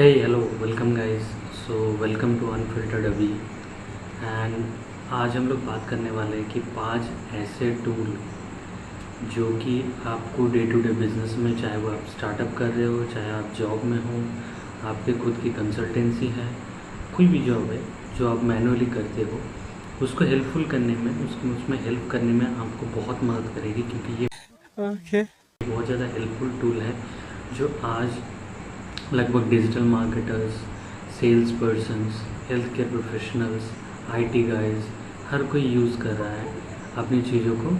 Hey, hello, welcome guys. So welcome to Unfiltered अभी and आज हम लोग बात करने वाले हैं कि 5 ऐसे टूल जो कि आपको डे टू डे बिजनेस में, चाहे वो आप स्टार्टअप कर रहे हो, चाहे आप जॉब में हो, आपके खुद की कंसल्टेंसी है, कोई भी जॉब है जो आप मैनुअली करते हो, उसको हेल्पफुल करने में, उसमें हेल्प करने में आपको बहुत मदद करेगी, क्योंकि ये Okay. बहुत ज़्यादा हेल्पफुल टूल है जो आज लगभग digital marketers, sales persons, health care professionals, IT guys, हर कोई यूज़ कर रहा है अपनी चीज़ों को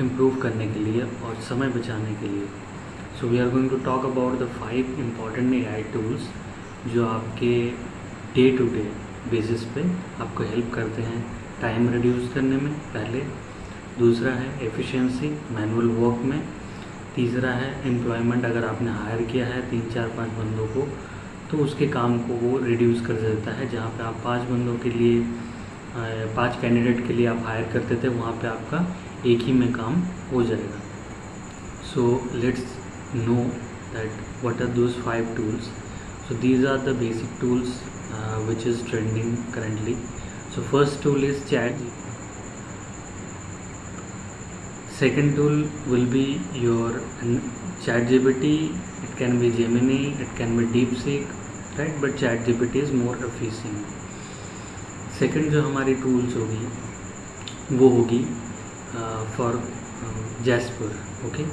इम्प्रूव करने के लिए और समय बचाने के लिए। So we are going to talk about the 5 important AI tools जो आपके डे टू डे बेसिस पे आपको हेल्प करते हैं टाइम रिड्यूस करने में पहले, दूसरा है एफिशिएंसी मैनुअल वर्क में, तीसरा है एम्प्लॉयमेंट, अगर आपने हायर किया है 3 4 5 बंदों को तो उसके काम को वो रिड्यूस कर देता है। जहाँ पे आप 5 बंदों के लिए 5 कैंडिडेट के लिए आप हायर करते थे, वहाँ पे आपका एक ही में काम हो जाएगा। So let's know that what are those 5 tools. So these are the basic tools which is trending currently. So first tool is chat. Second tool will be your ChatGPT. It can be Gemini, it can be DeepSeek, right? But ChatGPT is more efficient. Second जो हमारी tools होगी वो होगी for jasper, okay,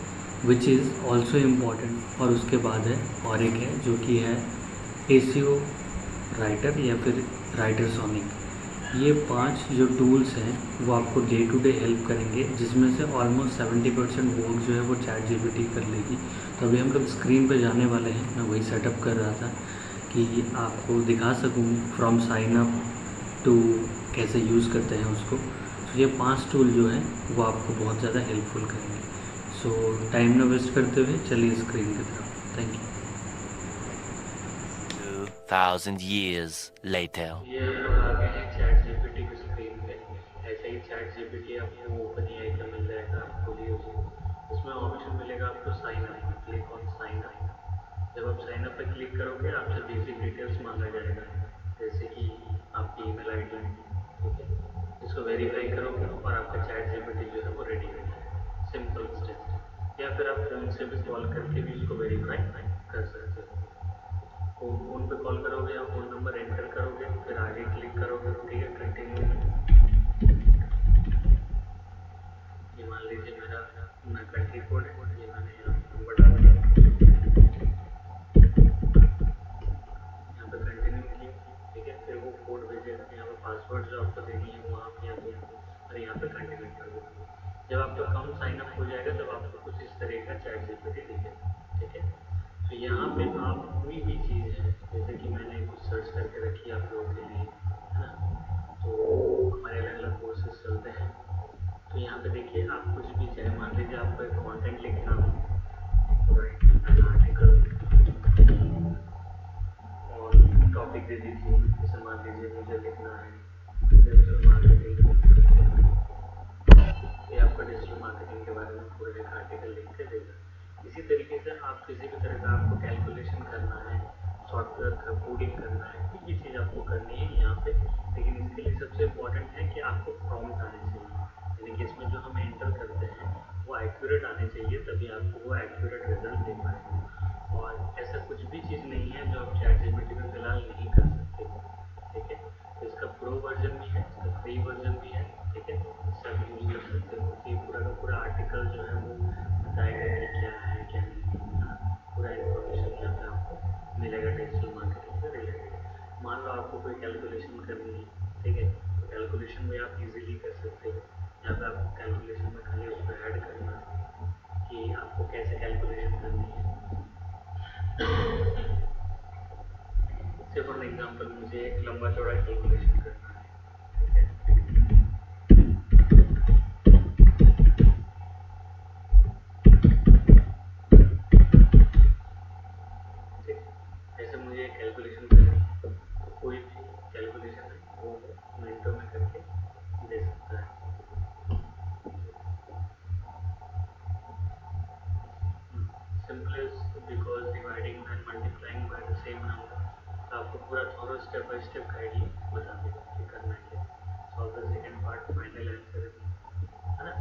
which is also important. और उसके बाद है और एक है जो कि है एसीओ राइटर या फिर राइटर सोनिक। ये 5 जो टूल्स हैं वो आपको डे टू डे हेल्प करेंगे, जिसमें से ऑलमोस्ट 70% वर्क जो है वो चैट जीपीटी कर लेगी। तो अभी हम लोग स्क्रीन पे जाने वाले हैं, मैं वही सेटअप कर रहा था कि आपको दिखा सकूँ फ्रॉम साइन अप टू कैसे यूज़ करते हैं उसको। तो ये 5 टूल जो हैं वो आपको बहुत ज़्यादा हेल्पफुल करेंगे। सो टाइम ना वेस्ट करते हुए चलिए स्क्रीन की तरफ। Thank you. 2,000 years later. ये हम लोग आ गए हैं चैट जीपीटी की स्क्रीन पे। ऐसे ही चैट जीपीटी आपको ओपन एआई का मिल जाएगा, आप खोलिए उसको। उसमें ऑप्शन मिलेगा आपको sign up, click on sign up. जब आप साइन अप पे क्लिक करोगे आपसे बेसिक डिटेल्स मांगा जाएगा, जैसे कि आपकी ईमेल आईडी, ठीक है। इसको वेरीफाई करोगे और आपका चैट जीपीटी जो है वो रेडी हो जाएगा। Simple step. या फिर आप फ़ोन से भी कॉल करके भी इसको वेरीफाई कर सकते हो। फ़ोन पे कॉल करोगे या फ़ोन नंबर एंटर करोगे, फिर आगे क्लिक करोगे, ठीक है, कंटिन्यू में। ये मान लीजिए मेरा अपना कंट्री कोड है, ये मैंने यहाँ नंबर डाल दिया, यहाँ पे कंटिन्यू किया, ठीक है। फिर वो कोड भेजेगा, यहाँ पे पासवर्ड जो आपको देनी है वो आप यहाँ दिया और यहाँ पे कंटिन्यू कर दो। जब आपका अकाउंट साइन अप हो जाएगा तब आपको कुछ इस तरह का चैट जीपीटी दिखेगा, ठीक है। तो यहाँ पे आप कोई भी चीज़ है, जैसे कि मैंने कुछ सर्च करके रखी है आप लोगों के लिए, है ना। तो हमारे अलग अलग कोर्सेज चलते हैं। तो यहाँ पे देखिए आप कुछ भी, चाहे मान लीजिए आपको एक कंटेंट लिखना हो, राइट एन आर्टिकल और टॉपिक दे दीजिए। जैसे मान लीजिए मुझे लिखना है डिजिटल मार्केटिंग, ये आपको डिजिटल मार्केटिंग के बारे में पूरा एक आर्टिकल लिख के देगा। इसी तरीके से आप किसी भी तरह का आपको कैलकुलेशन करना है, सॉफ्टवेयर का कोडिंग करना है, कोई भी चीज़ आपको करनी है यहाँ पे, लेकिन इसके लिए सबसे इम्पोर्टेंट है कि आपको प्रॉम्प्ट आने चाहिए, यानी कि इसमें जो हम एंटर करते हैं वो एक्यूरेट आने चाहिए, तभी आपको वो एक्यूरेट रिजल्ट दे पाएगा। और ऐसा कुछ भी चीज़ नहीं है जो आप चैट जीपीटी में फिलहाल नहीं कर सकते, ठीक है। तो इसका प्रो वर्जन भी है, इसका फ्री वर्जन भी है, ठीक है। सब यूज कर सकते हो। तो ये पूरा का पूरा आर्टिकल जो है वो बताएगा कि क्या है क्या नहीं, है ना। पूरा इन्फॉर्मेशन यहाँ पे आपको मिलेगा डिजिटल मार्केटिंग से रिलेटेड। मान लो आपको कोई कैलकुलेशन करनी है, ठीक है, तो कैलकुलेशन भी आप इजीली कर सकते हो। यहाँ पे आपको कैलकुलेशन में खाली उसको ऐड करना है कि आपको कैसे कैलकुलेशन करनी है। से फॉर एग्जाम्पल मुझे एक लंबा चौड़ा कैलकुलेशन करना है, ठीक है। ठीक, जैसे मुझे कैलकुलेशन करनी है तो कोई भी कैलकुलेशन है वो मिनटों में करके दे सकता है। Simplest because dividing and multiplying by the same number, तो आपको पूरा थोड़ा स्टेप बाय स्टेप गाइड ये बता देगा कि करना क्या है। Solve the second part, final answer है ना।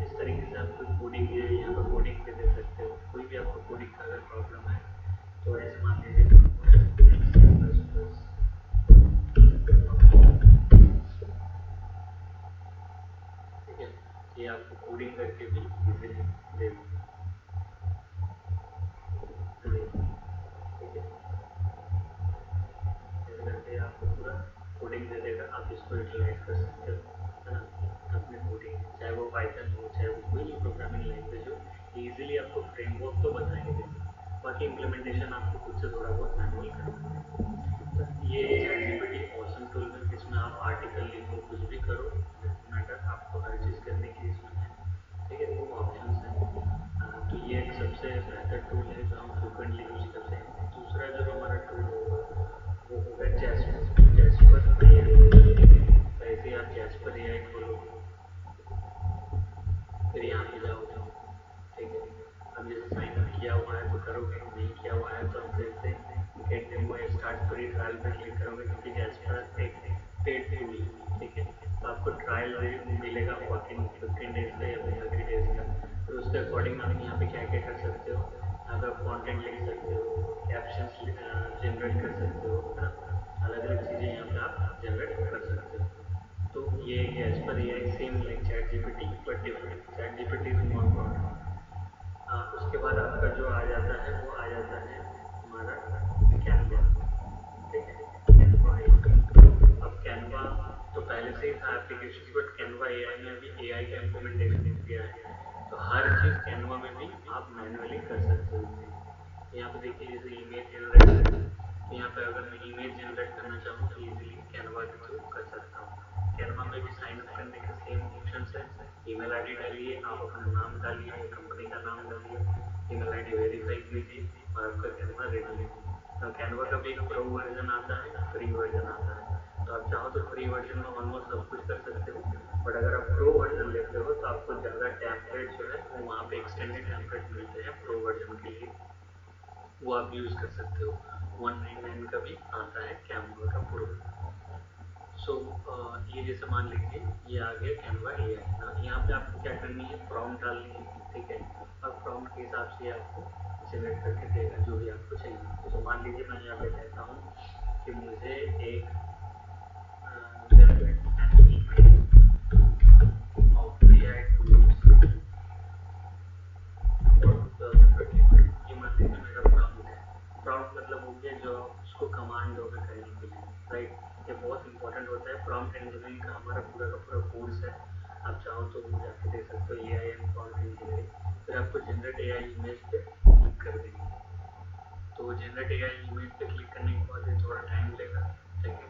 इस तरीके से आप कोई कोडिंग है यहाँ पर कोडिंग भी दे सकते हो। कोई भी आपको कोडिंग का अगर प्रॉब्लम है तो ऐसे मान लीजिए सी प्लस प्लस, ठीक है, ये आपको कोडिंग करके भी इजीली दे देगी, ठीक है। ऐसे करके आपको पूरा कोडिंग दे देगा, आप इसको यूटिलाइज कर सकते हो, है ना। अपने कोडिंग, चाहे वो पाइथन हो, चाहे वो कोई भी प्रोग्रामिंग लैंग्वेज हो, इजीली आपको फ्रेमवर्क तो बता ही देगा, बाकी इम्प्लीमेंटेशन आपको खुद से थोड़ा बहुत मैनुअल करना है। ये ChatGPT ऑसम टूल है, इसमें आप आर्टिकल लिखो, कुछ भी करो, डजंट मैटर, आपको हर चीज़ करने की इसमें है, ठीक है, ऑप्शंस हैं। तो ये एक सबसे बेहतर टूल है जो हम फ्रिक्वेंटली यूज़ करते हैं। दूसरा जो हमारा टूल होगा वो होगा जैस्पर, जैस्पर AI, ठीक है। तो ऐसे ही आप जैस्पर AI खोलोगे, फिर यहाँ पे जाओगे, ठीक है। अब जैसे साइन अप किया हुआ है तो करोगे, नहीं किया हुआ है तो आप फिर से गेट डेमो या स्टार्ट फ्री ट्रायल पे क्लिक करोगे, क्योंकि जैस्पर एक पेड टूल है, ठीक है। तो आपको ट्रायल मिलेगा 15 डेज का या फिर 30 डेज का। तो उसके अकॉर्डिंग आप यहाँ पे क्या क्या कर सकते हो, यहाँ पे आप कॉन्टेंट लिख सकते हो, कैप्शंस जनरेट कर सकते हो, है ना। अलग अलग चीज़ें यहाँ पे आप जनरेट कर सकते हो। तो ये Jasper AI same like chat GPT but different, chat GPT is more broad. उसके बाद आपका जो आ जाता है वो आ जाता है हमारा कैनवा, ठीक है, कैनवा AI। अब कैनवा तो पहले से ही था एप्लीकेशन, बट कैनवा AI में अभी AI का इम्प्लीमेंटेशन हो गया है, तो हर चीज़ कैनवा में भी आप मैनुअली कर सकते हो। यहाँ पे देखिए जैसे इमेज जनरेट है, तो यहाँ पे अगर मैं इमेज जनरेट करना चाहूँ तो इजीली कैनवा के थ्रू कर सकता हूँ। कैनवा में भी साइन अप करने का सेम ऑप्शन है, ईमेल आईडी डालिए, आप अपना नाम डालिए, कंपनी का नाम डालिए, ईमेल आईडी वेरीफाई कीजिए और आपका कैनवा रेडी है। कैनवा का भी एक प्रो वर्जन आता है, फ्री वर्जन आता है, तो आप चाहो तो फ्री वर्जन में ऑलमोस्ट सब कुछ कर सकते हो, बट अगर आप प्रो वर्जन लेते हो तो आपको ज़्यादा टेम्पलेट जो है वो वहाँ पे एक्सटेंडेड टेम्पलेट मिलते हैं प्रो वर्जन के लिए, वो आप यूज़ कर सकते हो। 199 का भी आता है कैनवा का प्रो। सो ये जैसे मान लीजिए ये आ गया कैनवा AI ना, यहाँ पे आपको क्या करनी है, प्रॉम्प्ट डालनी है, ठीक है, और प्रॉम्प्ट के हिसाब से आपको जनरेट करके देगा जो भी आपको चाहिए। तो मान लीजिए मैं यहाँ पे कहता हूँ कि मुझे एक generate an image of AI tools for 2025, ये मान लीजिए मेरा प्रॉम्प्ट है। प्रॉम्प्ट मतलब हो गया जो उसको कमांड होगा करने के लिए, राइट। ये बहुत इंपॉर्टेंट होता है, प्रॉम्प्ट इंजीनियरिंग का हमारा पूरा का पूरा कोर्स है, आप चाहो तो वो जाके देख सकते हो, AI एंड प्रॉम्प्ट इंजीनियरिंग। फिर आपको जनरेट AI इमेज पे क्लिक कर देंगे, तो जनरेट AI इमेज पे क्लिक करने के बाद ये थोड़ा टाइम लेगा, ठीक है,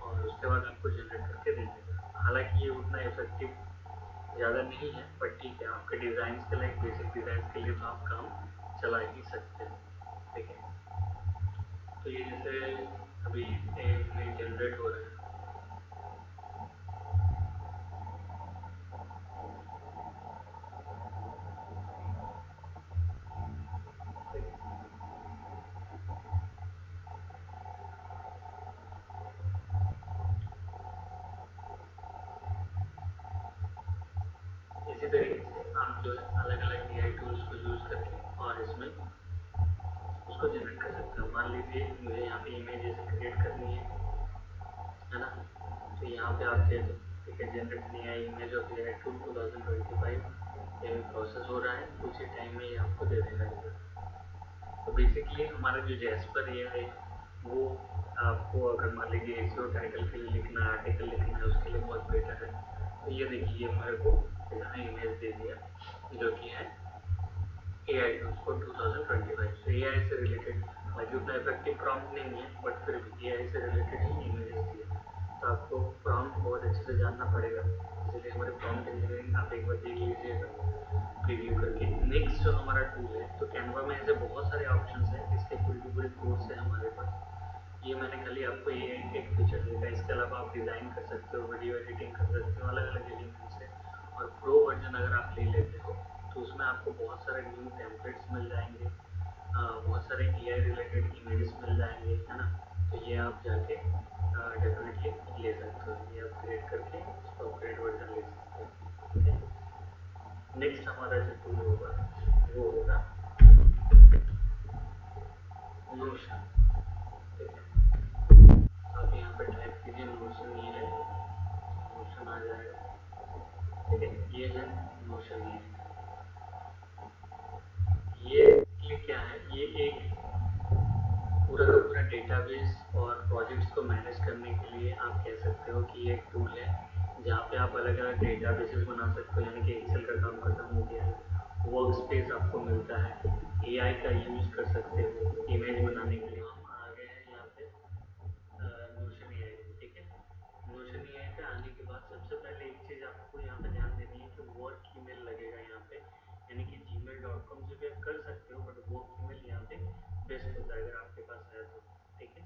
और उसके बाद आपको जनरेट करके दे देगा। हालांकि ये उतना इफेक्टिव ज़्यादा नहीं है, बट ठीक है, आपके डिज़ाइन के लिए, बेसिक डिज़ाइन के लिए तो आप काम चला ही सकते हो, ठीक है। तो ये जैसे अभी इमेज जनरेट हो रहा है, ठीक है। इसी तरीके से आप जो है अलग अलग AI टूल्स को यूज़ करके और इसमें उसको जनरेट कर सकते हो। मान लीजिए मुझे यहाँ पे इमेज जैसे क्रिएट करनी है ना, तो यहाँ पे आप दे दो, ठीक है, जनरेट नई AI image of AI tool 2025, ये प्रोसेस हो रहा है, कुछ ही टाइम में ये आपको दे देगा ये। तो बेसिकली हमारा जो जैस्पर AI है वो आपको अगर मान लीजिए एसईओ टाइटल के लिए लिखना है, आर्टिकल लिखना है, उसके लिए बहुत बेटर है। तो ये देखिए ये मेरे को इतना इमेज दे दिया जो कि है AI टूल्स फॉर 2025, तो AI से रिलेटेड, हालांकि उतना इफेक्टिव प्रॉम्प्ट नहीं है बट फिर भी AI से रिलेटेड ही इमेजेस दिए। तो आपको प्रॉम्प्ट बहुत अच्छे से जानना पड़ेगा, इसलिए हमारे प्रॉम्प्ट इंजीनियरिंग आप एक बार देख लीजिएगा प्रीव्यू करके। नेक्स्ट जो हमारा टूल है, तो कैनवा में ऐसे बहुत सारे ऑप्शंस हैं, इसके पूरी की पूरी कोर्स है हमारे पास। ये मैंने खाली आपको ये एक फीचर देखा, इसके अलावा आप डिज़ाइन कर सकते हो, वीडियो एडिटिंग कर सकते हो, अलग अलग एलिमेंट्स है। और प्रो वर्जन अगर आप ले लेते हो तो उसमें आपको बहुत सारे न्यू टेम्पलेट्स मिल जाएंगे, बहुत सारे एआई रिलेटेड इमेजेस मिल जाएंगे, है ना। तो ये आप जाके डेफिनेटली ले सकते हो, ये आप क्रिएट करके इसको अपग्रेड वर्जन ले सकते हो। ओके, नेक्स्ट हमारा जो टूल होगा वो होगा नोशन। ठीक है, आप यहाँ पे टाइप कीजिए नोशन, ये है नोशन आ जाएगा। ठीक है, ये है नोशन। ये क्या है, ये एक पूरा का पूरा डेटाबेस और प्रोजेक्ट्स को मैनेज करने के लिए आप कह सकते हो कि ये एक टूल है जहाँ पे आप अलग अलग डेटाबेसेस बना सकते हो, यानी कि एक्सेल का काम खत्म हो गया है, वर्क स्पेस आपको मिलता है, एआई का यूज कर सकते हो इमेज बनाने के लिए। हम आ गए हैं यहाँ पे नोशन एआई। ठीक है, नोशन एआई पे आने के बाद सबसे पहले एक चीज़ आपको यहाँ पे ध्यान देनी है कि वर्क ईमेल लगेगा यहाँ पे, यानी कि gmail.com से भी आप कर सकते हो, बट वर्क ईमेल यहाँ पे बेस्ट होता है अगर आपके पास है तो। ठीक है,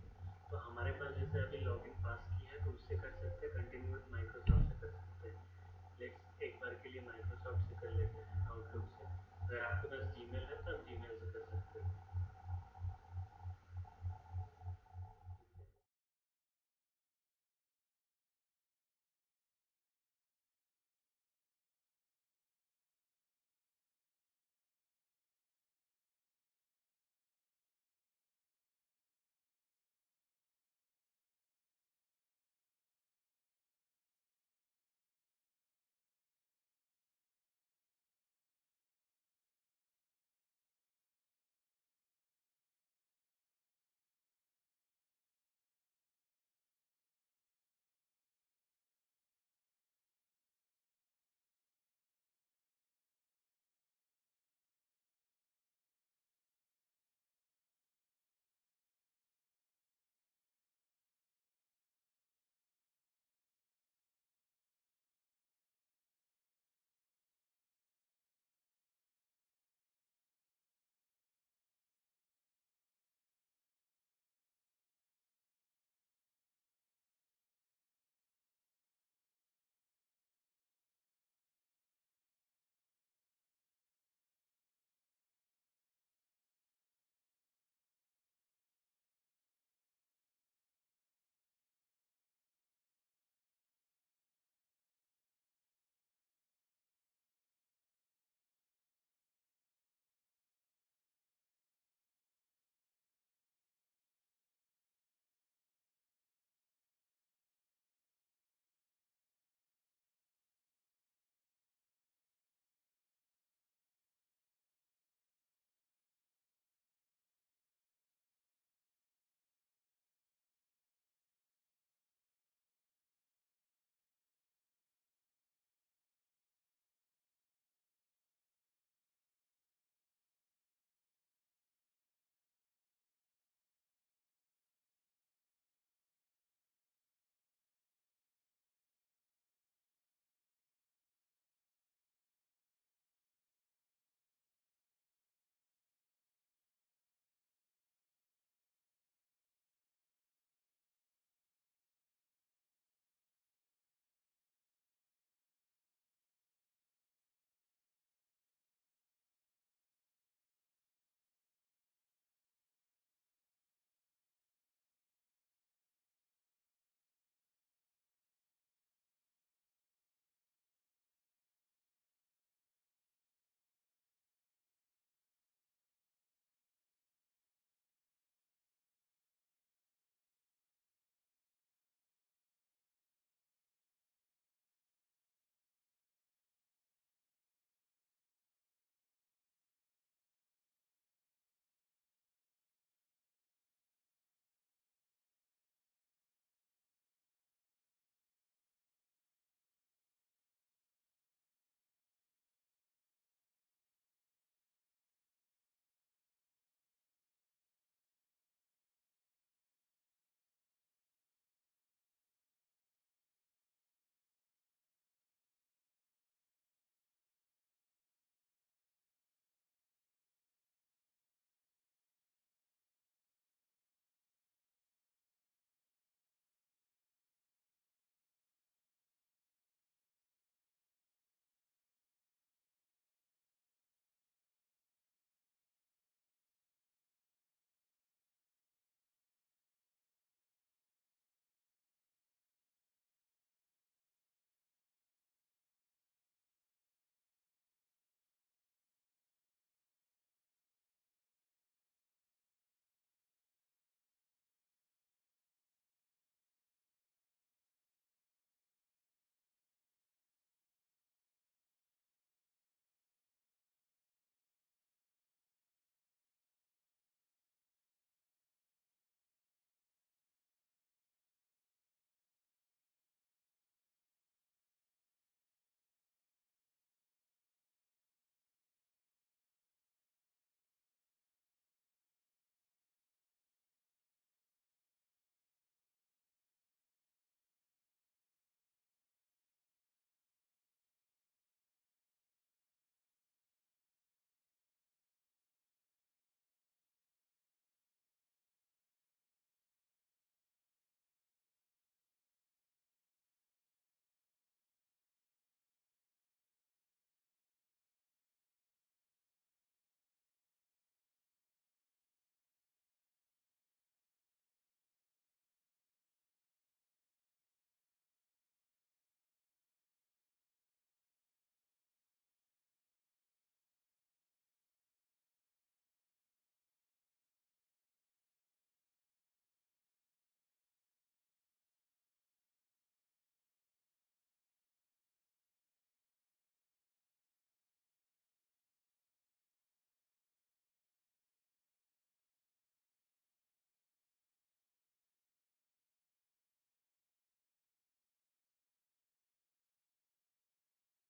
तो हमारे पास जैसे अभी लॉगिन पास की है तो उससे कर सकते हैं, कंटिन्यू विद माइक्रोसॉफ्ट से कर सकते हैं। लेट्स एक बार के लिए माइक्रोसॉफ्ट से कर लेते हैं, आउटलुक से। अगर आपके पास